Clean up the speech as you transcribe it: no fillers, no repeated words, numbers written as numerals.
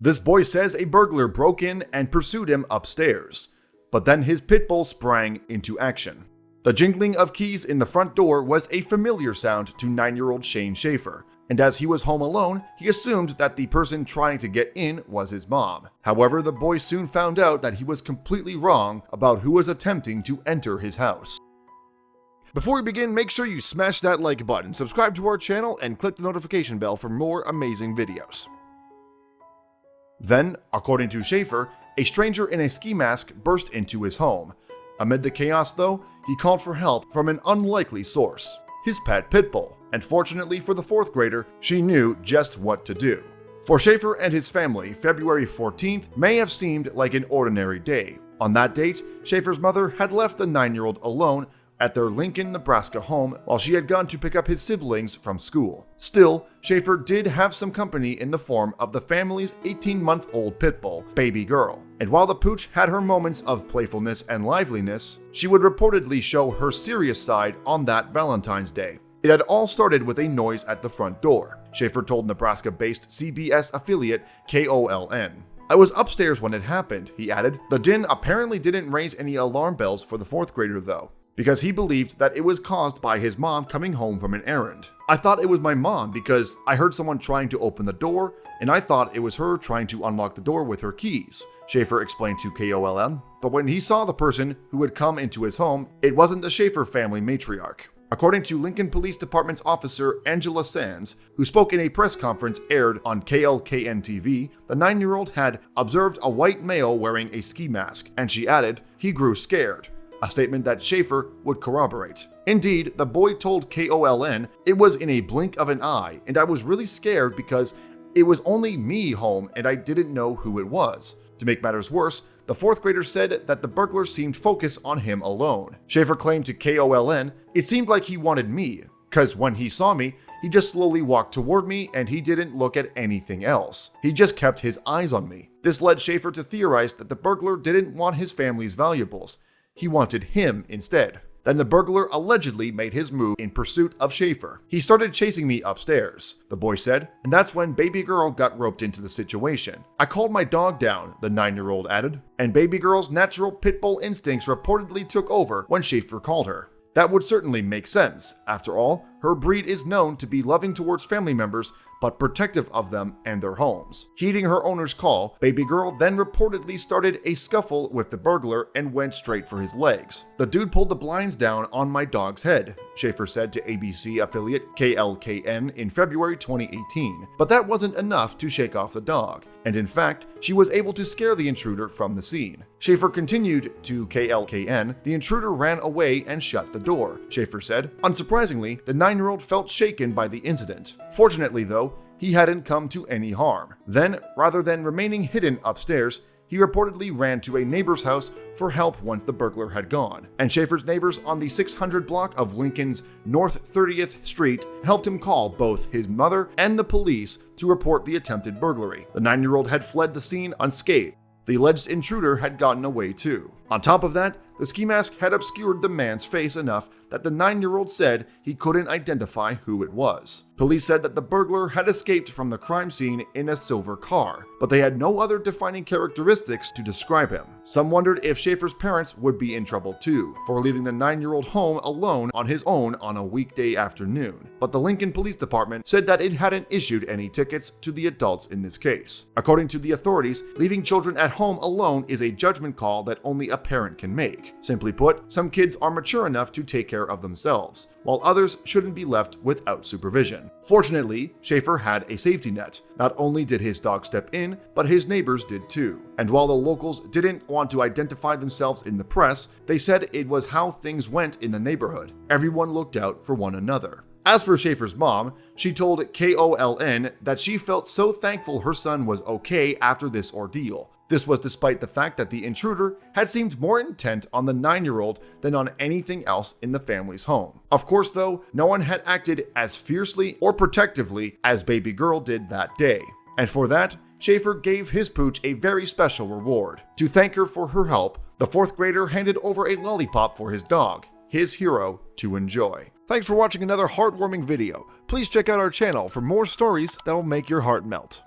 This boy says a burglar broke in and pursued him upstairs, but then his pit bull sprang into action. The jingling of keys in the front door was a familiar sound to 9-year-old Shane Schaefer, and as he was home alone, he assumed that the person trying to get in was his mom. However, the boy soon found out that he was completely wrong about who was attempting to enter his house. Before we begin, make sure you smash that like button, subscribe to our channel, and click the notification bell for more amazing videos. Then, according to Schaefer, a stranger in a ski mask burst into his home. Amid the chaos, though, he called for help from an unlikely source, his pet pit bull. And fortunately for the 4th grader, she knew just what to do. For Schaefer and his family, February 14th may have seemed like an ordinary day. On that date, Schaefer's mother had left the 9-year-old alone at their Lincoln, Nebraska home while she had gone to pick up his siblings from school. Still, Schaefer did have some company in the form of the family's 18-month-old pit bull, Baby Girl. And while the pooch had her moments of playfulness and liveliness, she would reportedly show her serious side on that Valentine's Day. It had all started with a noise at the front door, Schaefer told Nebraska-based CBS affiliate KOLN. "I was upstairs when it happened," he added. "The din apparently didn't raise any alarm bells for the 4th grader though, because he believed that it was caused by his mom coming home from an errand. I thought it was my mom because I heard someone trying to open the door, and I thought it was her trying to unlock the door with her keys," Schaefer explained to KOLN. But when he saw the person who had come into his home, it wasn't the Schaefer family matriarch. According to Lincoln Police Department's officer Angela Sands, who spoke in a press conference aired on KLKN TV, the 9-year-old had observed a white male wearing a ski mask, and she added, "He grew scared," a statement that Schaefer would corroborate. Indeed, the boy told KOLN, "It was in a blink of an eye, and I was really scared because it was only me home and I didn't know who it was." To make matters worse, the 4th grader said that the burglar seemed focused on him alone. Schaefer claimed to KOLN, "It seemed like he wanted me, cause when he saw me, he just slowly walked toward me and he didn't look at anything else. He just kept his eyes on me." This led Schaefer to theorize that the burglar didn't want his family's valuables. He wanted him instead. Then the burglar allegedly made his move in pursuit of Schaefer. "He started chasing me upstairs," the boy said, "and that's when Baby Girl got roped into the situation. I called my dog down," the 9-year-old added, and Baby Girl's natural pit bull instincts reportedly took over when Schaefer called her. That would certainly make sense. After all, her breed is known to be loving towards family members, but protective of them and their homes. Heeding her owner's call, Baby Girl then reportedly started a scuffle with the burglar and went straight for his legs. "The dude pulled the blinds down on my dog's head," Schaefer said to ABC affiliate KLKN in February 2018. But that wasn't enough to shake off the dog, and in fact, she was able to scare the intruder from the scene. Schaefer continued to KLKN, "The intruder ran away and shut the door," Schaefer said. Unsurprisingly, the 9-year-old felt shaken by the incident. Fortunately though, he hadn't come to any harm. Then, rather than remaining hidden upstairs, he reportedly ran to a neighbor's house for help once the burglar had gone. And Schaefer's neighbors on the 600 block of Lincoln's North 30th Street helped him call both his mother and the police to report the attempted burglary. The 9-year-old had fled the scene unscathed. The alleged intruder had gotten away too. On top of that, the ski mask had obscured the man's face enough that the 9-year-old said he couldn't identify who it was. Police said that the burglar had escaped from the crime scene in a silver car, but they had no other defining characteristics to describe him. Some wondered if Schaefer's parents would be in trouble too, for leaving the 9-year-old home alone on his own on a weekday afternoon. But the Lincoln Police Department said that it hadn't issued any tickets to the adults in this case. According to the authorities, leaving children at home alone is a judgment call that only a parent can make. Simply put, some kids are mature enough to take care of themselves, while others shouldn't be left without supervision. Fortunately, Schaefer had a safety net. Not only did his dog step in, but his neighbors did too. And while the locals didn't want to identify themselves in the press, they said it was how things went in the neighborhood. Everyone looked out for one another. As for Schaefer's mom, she told KOLN that she felt so thankful her son was okay after this ordeal. This was despite the fact that the intruder had seemed more intent on the 9-year-old than on anything else in the family's home. Of course though, no one had acted as fiercely or protectively as Baby Girl did that day. And for that, Schaefer gave his pooch a very special reward. To thank her for her help, the 4th grader handed over a lollipop for his dog, his hero, to enjoy. Thanks for watching another heartwarming video. Please check out our channel for more stories that will make your heart melt.